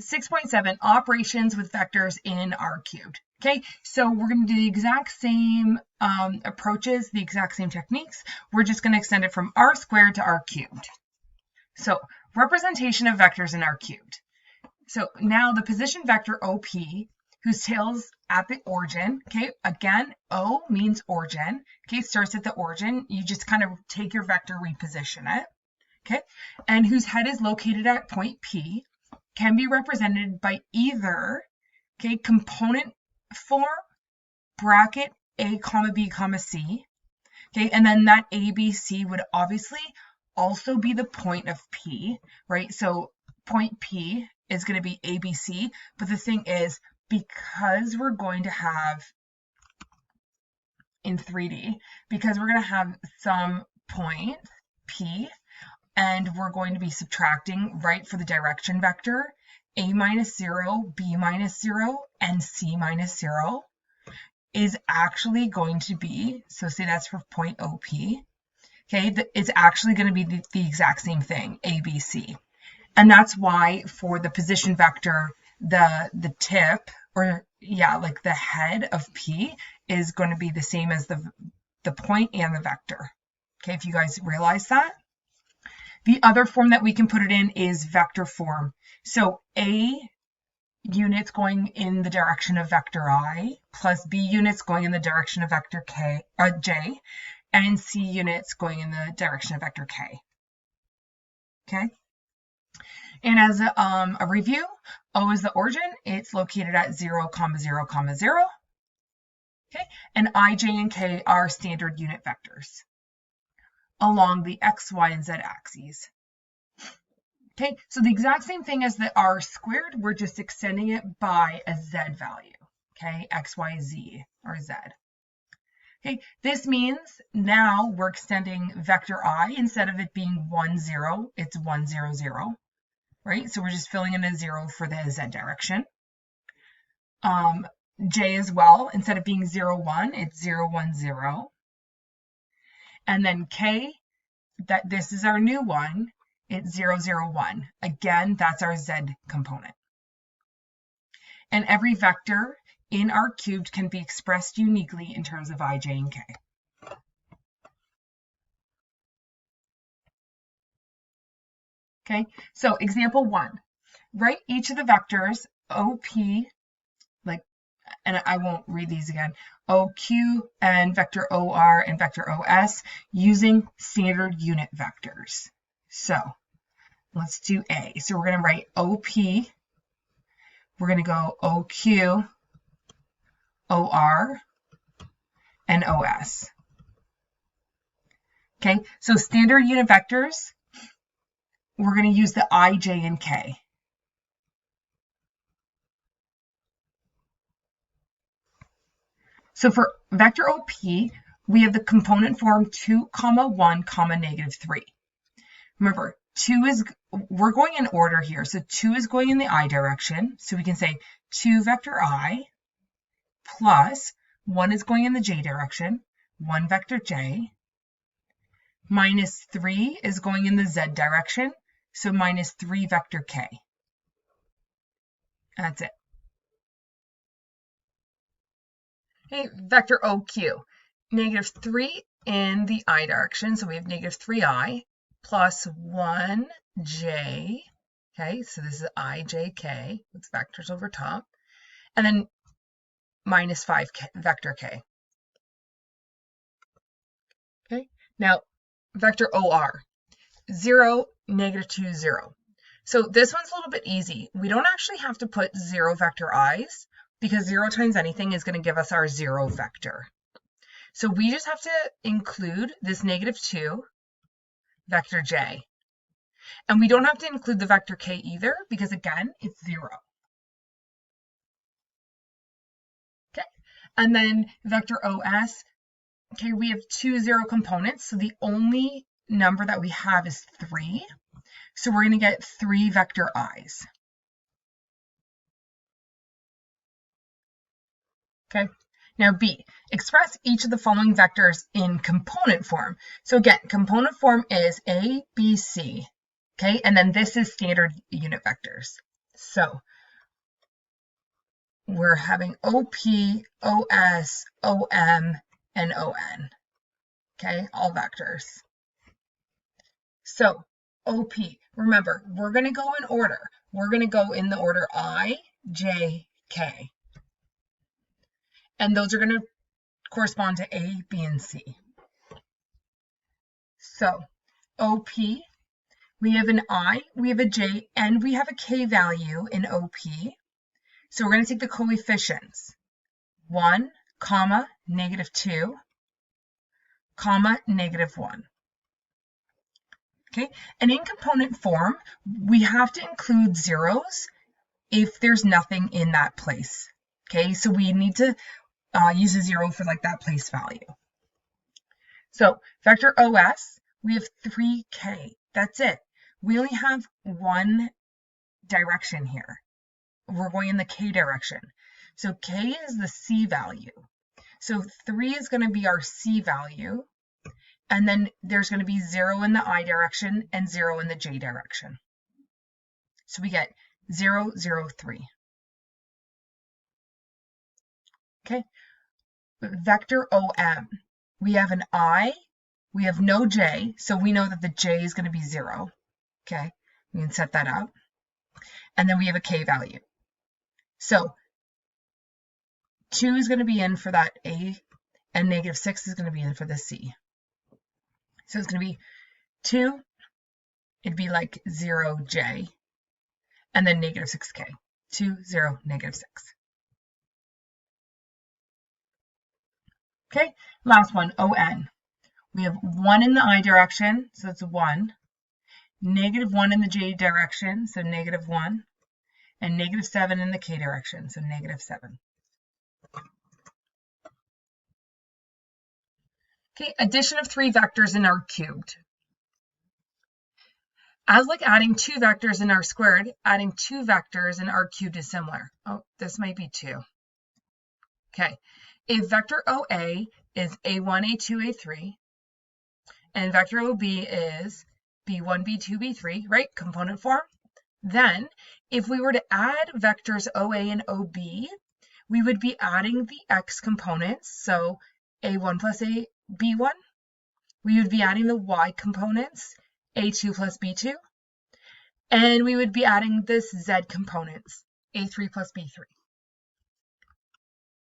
6.7, operations with vectors in R cubed. Okay, so we're going to do the exact same approaches, the exact same techniques. We're just going to extend it from R squared to R cubed. So representation of vectors in R cubed. So now the position vector OP, whose tail's at the origin, okay, again, O means origin, okay, starts at the origin. You just kind of take your vector, reposition it, okay, and whose head is located at point P, can be represented by either, okay, component form, bracket A comma B comma C, okay, and then that A, B, C would obviously also be the point of P, right? So point P is going to be ABC, but the thing is, because we're going to have in 3D, because we're going to have some point P, and we're going to be subtracting, right, for the direction vector, A minus 0, B minus 0, and C minus 0 is actually going to be, so say that's for point OP, okay, it's actually going to be the exact same thing, ABC. And that's why for the position vector, the tip, or yeah, like the head of P is going to be the same as the point and the vector. Okay, if you guys realize that. The other form that we can put it in is vector form. So A units going in the direction of vector I, plus B units going in the direction of vector J, and C units going in the direction of vector K. Okay. And as a review, O is the origin. It's located at 0, 0, 0. Okay, and I, J, and K are standard unit vectors along the X, Y, and Z axes. Okay, so the exact same thing as the R squared, we're just extending it by a Z value. Okay, X, Y, Z, or Z. Okay, this means now we're extending vector I, instead of it being 1, 0, it's 1, 0, 0. Right, so we're just filling in a 0 for the Z direction. J as well, instead of being 0, 1, it's 0, 1, 0. And then K, this is our new one, it's 0, 0, 1. Again, that's our Z component. And every vector in R cubed can be expressed uniquely in terms of I, J, and K. Okay, so example 1, write each of the vectors OP, like, and I won't read these again, OQ and vector OR and vector OS using standard unit vectors. So let's do A. So we're going to write OP, we're going to go OQ, OR, and OS. Okay, so standard unit vectors, we're going to use the I, J, and K. So for vector OP, we have the component form 2, 1, -3. Remember, 2 is, we're going in order here. So 2 is going in the I direction. So we can say 2 vector I plus 1 is going in the J direction, 1 vector J, minus 3 is going in the Z direction. So minus 3 vector K. That's it. Okay, vector OQ, -3 in the I direction. So we have -3I plus 1J. Okay, so this is I, J, K with vectors over top. And then minus 5 vector K. Okay, now vector OR, 0, -2, 0. So this one's a little bit easy. We don't actually have to put 0 vector i's because 0 times anything is going to give us our 0 vector. So we just have to include this -2 vector j. And we don't have to include the vector k either because, again, it's 0. Okay, and then vector os, okay, we have 2 0 components, so the only number that we have is 3. So we're going to get 3 vector i's. Okay, now B, express each of the following vectors in component form. So again, component form is A, B, C. Okay, and then this is standard unit vectors. So we're having OP, OS, OM, and ON. Okay, all vectors. So OP, remember, we're going to go in order. We're going to go in the order I, J, K. And those are going to correspond to A, B, and C. So OP, we have an I, we have a J, and we have a K value in OP. So we're going to take the coefficients. 1, comma, -2, comma, -1. Okay, and in component form, we have to include zeros if there's nothing in that place. Okay, so we need to use a 0 for like that place value. So vector OS, we have 3K. That's it. We only have one direction here. We're going in the K direction. So K is the C value. So 3 is going to be our C value. And then there's going to be 0 in the I direction and 0 in the J direction. So we get 0, 0, 3. Okay. Vector OM. We have an I, we have no J, so we know that the J is going to be 0. Okay, we can set that up. And then we have a K value. So 2 is going to be in for that A, and -6 is going to be in for the C. So it's going to be 2, it'd be like 0J, and then -6K. 2, 0, -6. Okay, last one, ON. We have 1 in the I direction, so that's 1. -1 in the J direction, so -1. And -7 in the K direction, so -7. Okay, addition of 3 vectors in R cubed. As like adding 2 vectors in R squared, adding 2 vectors in R cubed is similar. Oh, this might be 2. Okay, a vector OA is A1, A2, A3, and vector OB is B1, B2, B3, right? Component form. Then, if we were to add vectors OA and OB, we would be adding the X components, so A1 plus B1. We would be adding the Y components, A2 plus B2. And we would be adding this Z components, A3 plus B3.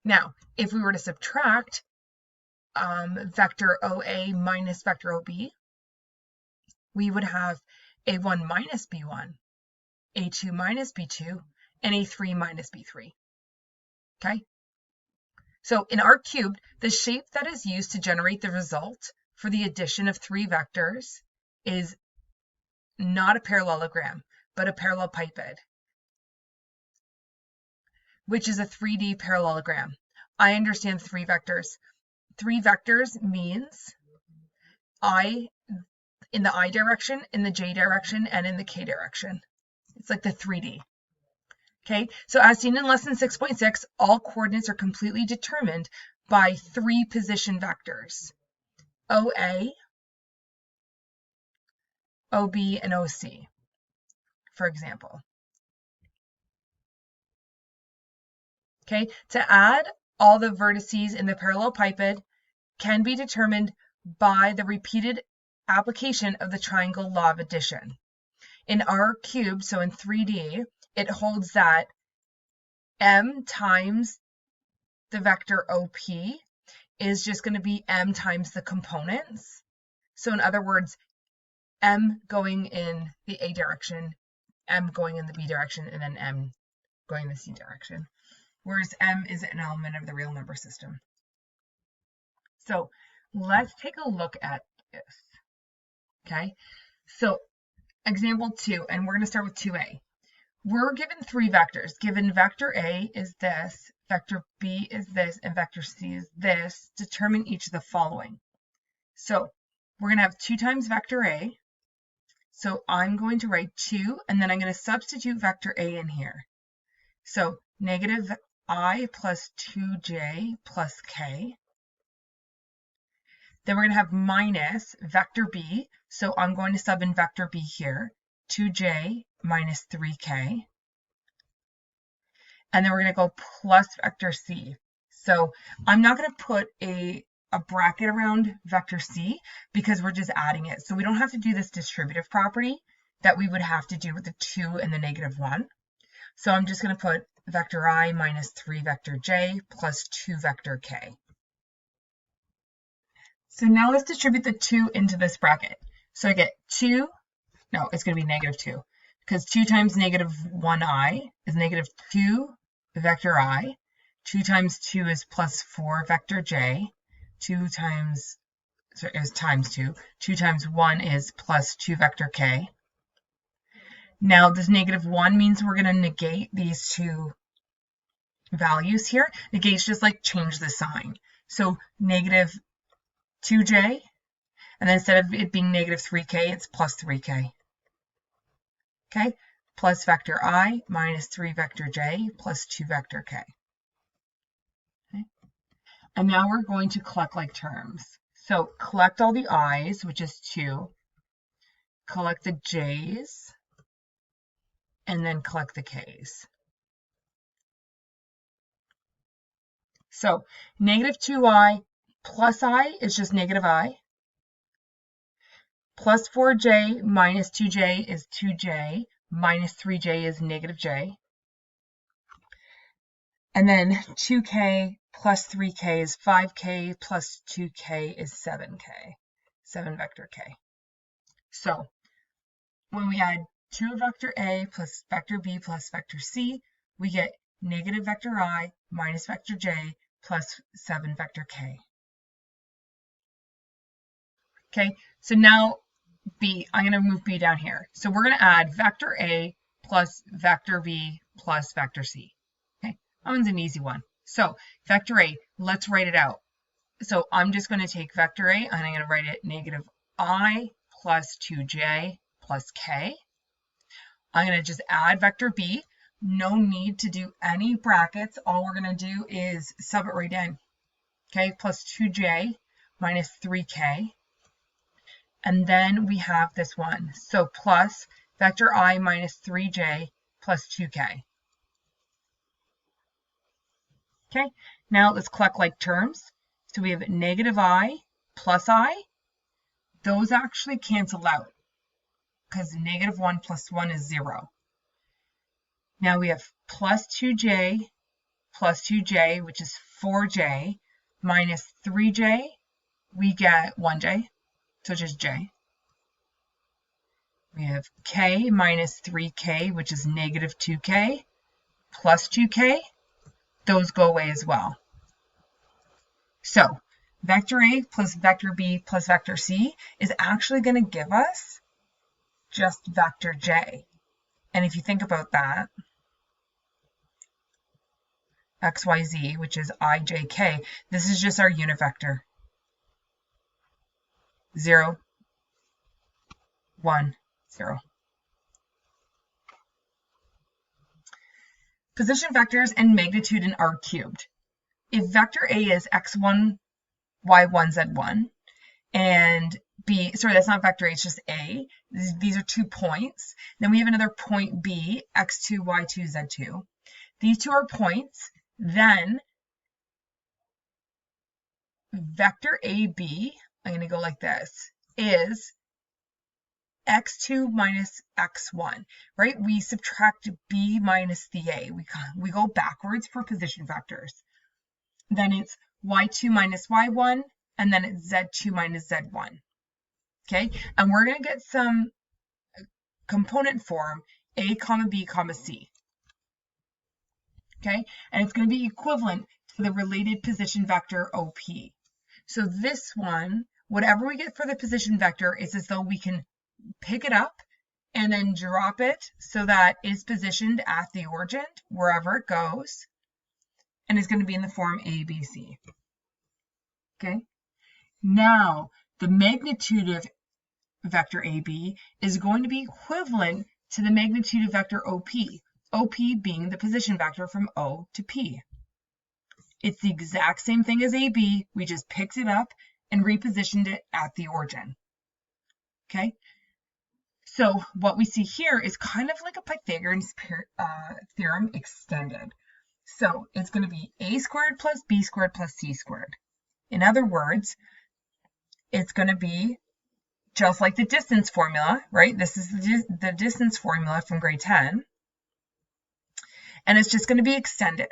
Now, if we were to subtract vector OA minus vector OB, we would have A1 minus B1, A2 minus B2, and A3 minus B3. Okay? So in R cubed, the shape that is used to generate the result for the addition of 3 vectors is not a parallelogram, but a parallelepiped, which is a 3D parallelogram. I understand 3 vectors. 3 vectors means I in the I direction, in the J direction, and in the K direction. It's like the 3D. Okay, so as seen in lesson 6.6, all coordinates are completely determined by 3 position vectors, OA, OB, and OC, for example. Okay, to add all the vertices in the parallelepiped can be determined by the repeated application of the triangle law of addition. In R cubed, so in 3D, it holds that m times the vector OP is just going to be m times the components. So in other words, m going in the A direction, m going in the B direction, and then m going in the C direction. Whereas m is an element of the real number system. So let's take a look at this. Okay, so example 2, and we're going to start with 2a. We're given 3 vectors. Given vector A is this, vector B is this, and vector C is this. Determine each of the following. So we're going to have 2 times vector A. So I'm going to write 2, and then I'm going to substitute vector A in here. So negative I plus 2j plus k. Then we're going to have minus vector B. So I'm going to sub in vector B here, 2j minus 3k. and then we're going to go plus vector c. So I'm not going to put a bracket around vector c because we're just adding it. So we don't have to do this distributive property that we would have to do with the 2 and the negative 1. So I'm just going to put vector I minus 3 vector j plus 2 vector k. So now let's distribute the 2 into this bracket. So I get 2, no, it's going to be negative 2, because 2 times negative 1i is negative 2 vector I. 2 times 2 is plus 4 vector j. 2 times, so is times 2. 2 times 1 is plus 2 vector k. Now this negative 1 means we're going to negate these two values here. Negate's just like change the sign. So negative 2j, and then instead of it being negative 3k, it's plus 3k. Okay, plus vector I minus 3 vector j plus 2 vector k. Okay. And now we're going to collect like terms. So collect all the i's, which is 2, collect the j's, and then collect the k's. So negative 2i plus I is just negative I. Plus 4j minus 2j is 2j. Minus 3j is negative j. And then 2k plus 3k is 5k plus 2k is 7k. 7 vector k. So when we add 2 vector a plus vector b plus vector c, we get negative vector I minus vector j plus 7 vector k. Okay, so now b, I'm going to move b down here. So we're going to add vector a plus vector b plus vector c. Okay, that one's an easy one. So vector a, let's write it out. So I'm just going to take vector a and I'm going to write it negative I plus 2j plus k. I'm going to just add vector b. No need to do any brackets. All we're going to do is sub it right in. Okay, plus 2j minus 3k. And then we have this one. So plus vector I minus 3j plus 2k. Okay, now let's collect like terms. So we have negative I plus I. Those actually cancel out because negative 1 plus 1 is 0. Now we have plus 2j, which is 4j, minus 3j, we get 1j, so just j. We have k minus 3k, which is negative 2k, plus 2k. Those go away as well. So vector a plus vector b plus vector c is actually going to give us just vector j. And if you think about that, x, y, z, which is I, j, k, this is just our unit vector. 0, 1, 0. Position vectors and magnitude in R cubed. If vector A is x1, y1, z1, and B, sorry, that's not vector A, it's just A. These are 2 points. Then we have another point B, x2, y2, z2. These 2 are points. Then vector AB, I'm going to go like this, is x2 minus x1, right? We subtract b minus the a. We go backwards for position vectors. Then it's y2 minus y1, and then it's z2 minus z1. Okay, and we're going to get some component form, a comma b comma c. Okay, and it's going to be equivalent to the related position vector OP. So this one, whatever we get for the position vector, is as though we can pick it up and then drop it so that it's positioned at the origin, wherever it goes, and it's going to be in the form A, B, C. Okay, now the magnitude of vector AB is going to be equivalent to the magnitude of vector OP, OP being the position vector from O to P. It's the exact same thing as AB, we just picked it up and repositioned it at the origin. Okay, so what we see here is kind of like a Pythagorean theorem extended. So it's going to be a squared plus b squared plus c squared. In other words, it's going to be just like the distance formula, right? This is the distance formula from grade 10. And it's just going to be extended.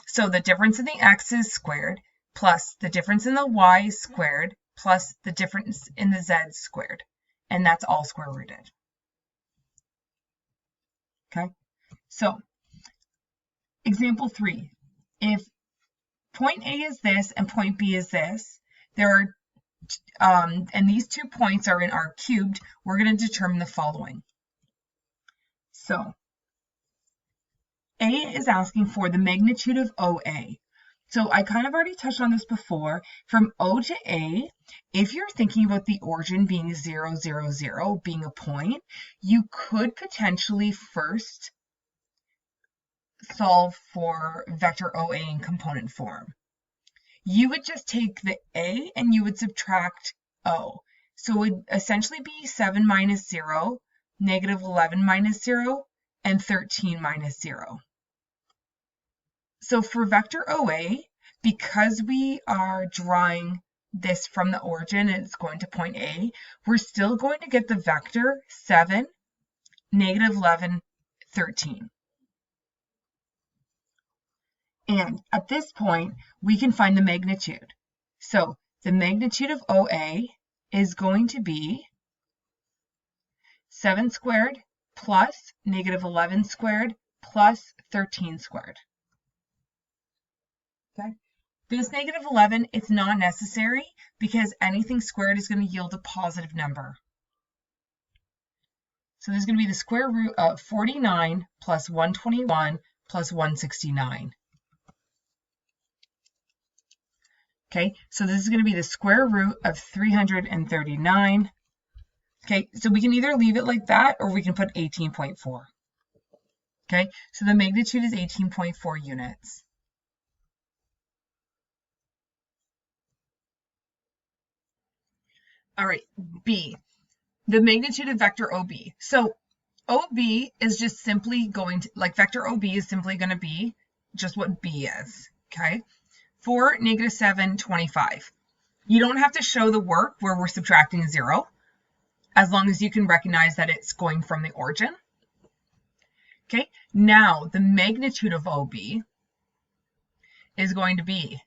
So the difference in the x's squared plus the difference in the y squared plus the difference in the z squared. And that's all square rooted. Okay, so example 3. If point A is this and point B is this, there are, and these 2 points are in R cubed, we're going to determine the following. So A is asking for the magnitude of OA. So I kind of already touched on this before. From O to A, if you're thinking about the origin being 0, 0, 0, being a point, you could potentially first solve for vector OA in component form. You would just take the A and you would subtract O. So it would essentially be 7 minus 0, negative 11 minus 0, and 13 minus 0. So for vector OA, because we are drawing this from the origin and it's going to point A, we're still going to get the vector 7, negative 11, 13. And at this point, we can find the magnitude. So the magnitude of OA is going to be 7 squared plus negative 11 squared plus 13 squared. Okay. This negative 11, it's not necessary because anything squared is going to yield a positive number. So this is going to be the square root of 49 plus 121 plus 169. Okay, so this is going to be the square root of 339. Okay, so we can either leave it like that or we can put 18.4. Okay, so the magnitude is 18.4 units. All right, B, the magnitude of vector OB. So OB is just simply going to, like vector OB is simply going to be just what B is, okay? 4, negative 7, 25. You don't have to show the work where we're subtracting 0, as long as you can recognize that it's going from the origin. Okay, now the magnitude of OB is going to be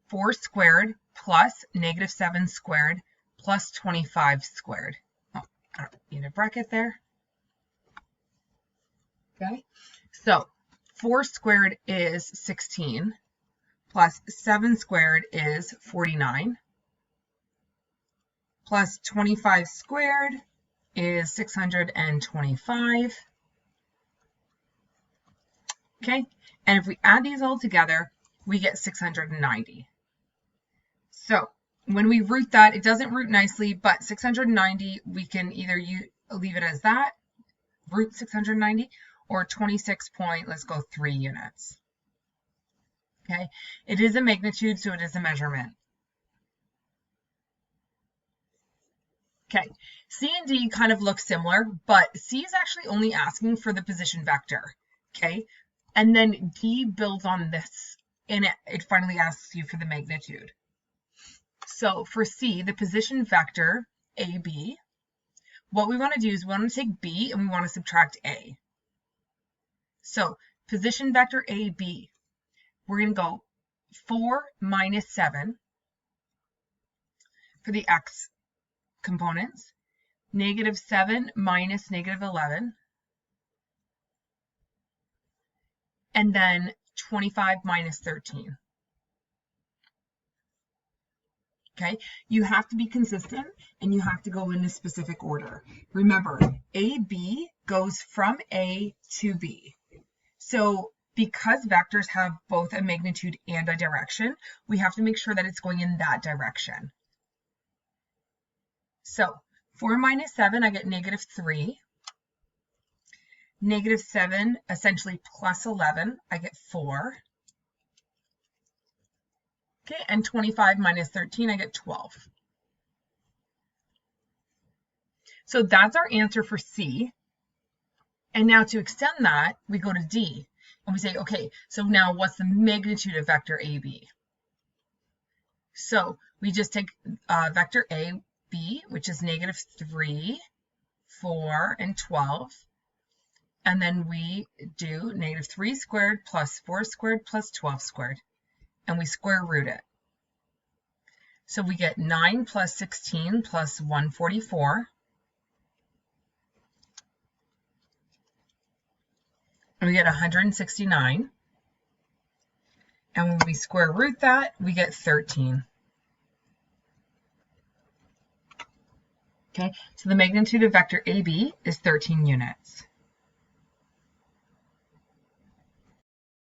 4 squared plus negative 7 squared plus 25 squared. Oh, I don't need a bracket there. Okay, so 4 squared is 16. Plus 7 squared is 49, plus 25 squared is 625. Okay, and if we add these all together, we get 690. So when we root that, it doesn't root nicely, but 690, we can either leave it as that, root 690, or 26 point, let's go 3 units. Okay, it is a magnitude, so it is a measurement. Okay, C and D kind of look similar, but C is actually only asking for the position vector. Okay, and then D builds on this, and it finally asks you for the magnitude. So for C, the position vector AB, what we want to do is we want to take B and we want to subtract A. So position vector AB, we're going to go 4 minus 7 for the x components, negative 7 minus negative 11, and then 25 minus 13. Okay, you have to be consistent and you have to go in a specific order. Remember, AB goes from A to B. So because vectors have both a magnitude and a direction, we have to make sure that it's going in that direction. So 4 minus 7, I get negative 3. Negative 7, essentially plus 11, I get 4. Okay, and 25 minus 13, I get 12. So that's our answer for C. And now to extend that, we go to D. And we say, okay, so now what's the magnitude of vector AB? So we just take vector AB, which is -3, 4, and 12. And then we do -3 squared plus 4 squared plus 12 squared. And we square root it. So we get 9 plus 16 plus 144. And we get 169. And when we square root that, we get 13. Okay, so the magnitude of vector AB is 13 units.